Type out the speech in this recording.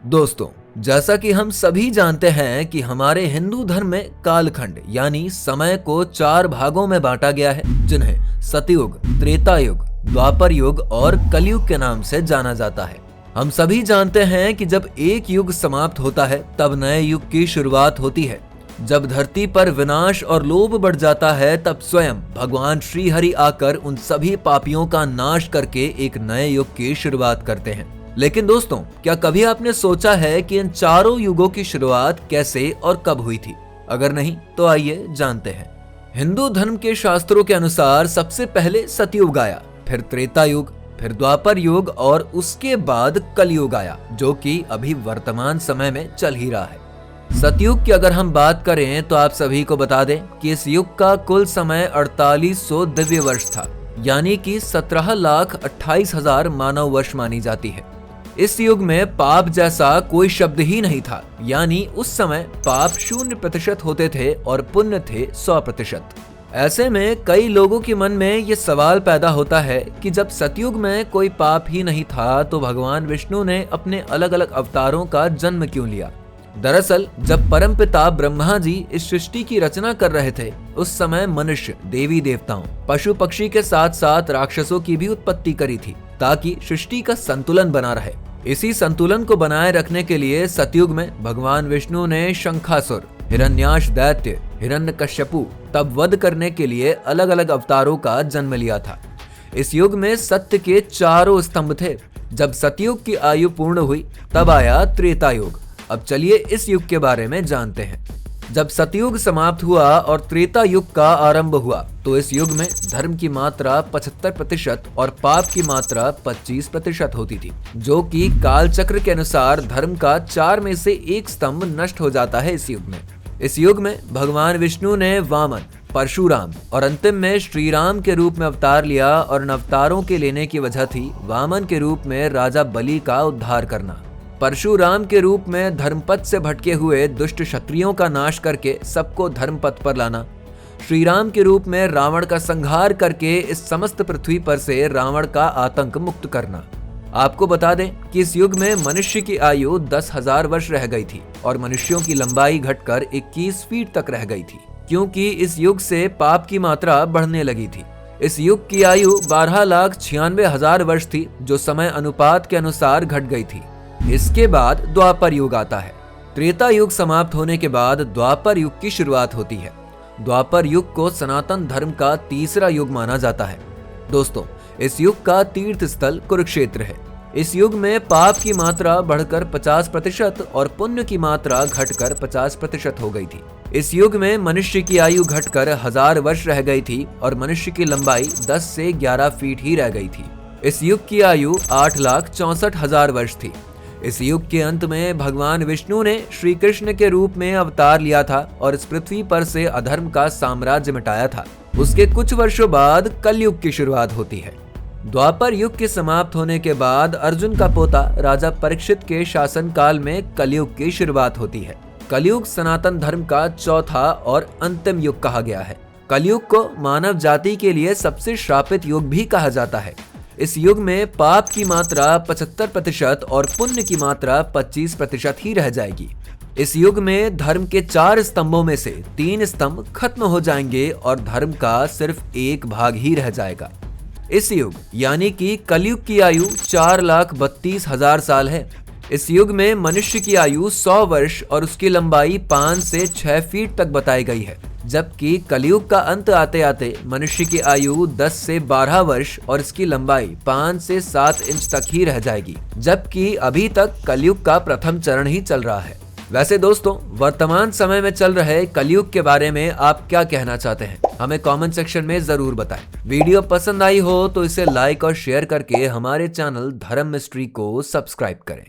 दोस्तों, जैसा कि हम सभी जानते हैं कि हमारे हिंदू धर्म में कालखंड यानी समय को 4 भागों में बांटा गया है, जिन्हें सतयुग, त्रेता युग, द्वापर युग और कलयुग के नाम से जाना जाता है। हम सभी जानते हैं कि जब एक युग समाप्त होता है तब नए युग की शुरुआत होती है। जब धरती पर विनाश और लोभ बढ़ जाता है तब स्वयं भगवान श्री हरि आकर उन सभी पापियों का नाश करके एक नए युग की शुरुआत करते हैं। लेकिन दोस्तों, क्या कभी आपने सोचा है कि इन चारों युगों की शुरुआत कैसे और कब हुई थी? अगर नहीं तो आइए जानते हैं। हिंदू धर्म के शास्त्रों के अनुसार सबसे पहले सतयुग आया, फिर त्रेता युग, फिर द्वापर युग और उसके बाद कलयुग आया, जो कि अभी वर्तमान समय में चल ही रहा है। सतयुग की अगर हम बात करें तो आप सभी को बता दें कि इस युग का कुल समय 4800 दिव्य वर्ष था, यानी कि 17,28,000 मानव वर्ष मानी जाती है। इस युग में पाप जैसा कोई शब्द ही नहीं था, यानी उस समय पाप 0% होते थे और पुण्य थे 100%। ऐसे में कई लोगों के मन में ये सवाल पैदा होता है कि जब सतयुग में कोई पाप ही नहीं था तो भगवान विष्णु ने अपने अलग अलग अवतारों का जन्म क्यों लिया? दरअसल जब परमपिता ब्रह्मा जी इस सृष्टि की रचना कर रहे थे, उस समय मनुष्य, देवी देवताओं, पशु पक्षी के साथ साथ राक्षसों की भी उत्पत्ति करी थी, ताकि सृष्टि का संतुलन बना रहे। इसी संतुलन को बनाए रखने के लिए सतयुग में भगवान विष्णु ने शंखासुर, हिरण्याक्ष दैत्य, हिरण्यकश्यपु तब वध करने के लिए अलग अलग अवतारों का जन्म लिया था। इस युग में सत्य के चारों स्तंभ थे। जब सतयुग की आयु पूर्ण हुई तब आया त्रेता युग। अब चलिए इस युग के बारे में जानते हैं। जब सतयुग समाप्त हुआ और त्रेता युग का आरंभ हुआ तो इस युग में धर्म की मात्रा 75% और पाप की मात्रा 25% होती थी, जो कि काल चक्र के अनुसार धर्म का 4 में से 1 स्तंभ नष्ट हो जाता है इस युग में। इस युग में भगवान विष्णु ने वामन, परशुराम और अंतिम में श्री राम के रूप में अवतार लिया और इन अवतारों के लेने की वजह थी वामन के रूप में राजा बलि का उद्धार करना, परशुराम के रूप में धर्मपथ से भटके हुए दुष्ट क्षत्रियों का नाश करके सबको धर्मपथ पर लाना, श्री राम के रूप में रावण का संहार करके इस समस्त पृथ्वी पर से रावण का आतंक मुक्त करना। आपको बता दें कि इस युग में मनुष्य की आयु 10,000 वर्ष रह गई थी और मनुष्यों की लंबाई घटकर 21 फीट तक रह गई थी, क्योंकि इस युग से पाप की मात्रा बढ़ने लगी थी। इस युग की आयु 12,96,000 वर्ष थी, जो समय अनुपात के अनुसार घट गई थी। इसके बाद द्वापर युग आता है। त्रेता युग समाप्त होने के बाद द्वापर युग की शुरुआत होती है। द्वापर युग को सनातन धर्म का तीसरा युग माना जाता है। दोस्तों, इस युग का तीर्थ स्थल कुरुक्षेत्र है। इस युग में पाप की मात्रा बढ़कर 50% और पुण्य की मात्रा घटकर 50% हो गई थी। इस युग में मनुष्य की आयु घटकर 1000 वर्ष रह गई थी और मनुष्य की लंबाई 10 से 11 फीट ही रह गई थी। इस युग की आयु 8,64,000 वर्ष थी। इस युग के अंत में भगवान विष्णु ने श्री कृष्ण के रूप में अवतार लिया था और इस पृथ्वी पर से अधर्म का साम्राज्य मिटाया था। उसके कुछ वर्षों बाद कलयुग की शुरुआत होती है। द्वापर युग के समाप्त होने के बाद अर्जुन का पोता राजा परीक्षित के शासन काल में कलयुग की शुरुआत होती है। कलयुग सनातन धर्म का चौथा और अंतिम युग कहा गया है। कलयुग को मानव जाति के लिए सबसे श्रापित युग भी कहा जाता है। इस युग में पाप की मात्रा 75% और पुण्य की मात्रा 25% ही रह जाएगी। इस युग में धर्म के 4 स्तंभों में से 3 स्तंभ खत्म हो जाएंगे और धर्म का सिर्फ एक भाग ही रह जाएगा। इस युग यानी कि कलयुग की आयु 4,32,000 साल है। इस युग में मनुष्य की आयु 100 वर्ष और उसकी लंबाई 5 से 6 फीट तक बताई गई है, जबकि कलयुग का अंत आते आते मनुष्य की आयु 10 से 12 वर्ष और इसकी लंबाई 5 से 7 इंच तक ही रह जाएगी, जबकि अभी तक कलयुग का प्रथम चरण ही चल रहा है। वैसे दोस्तों, वर्तमान समय में चल रहे कलयुग के बारे में आप क्या कहना चाहते हैं? हमें कमेंट सेक्शन में जरूर बताएं। वीडियो पसंद आई हो तो इसे लाइक और शेयर करके हमारे चैनल धर्म मिस्ट्री को सब्सक्राइब करें।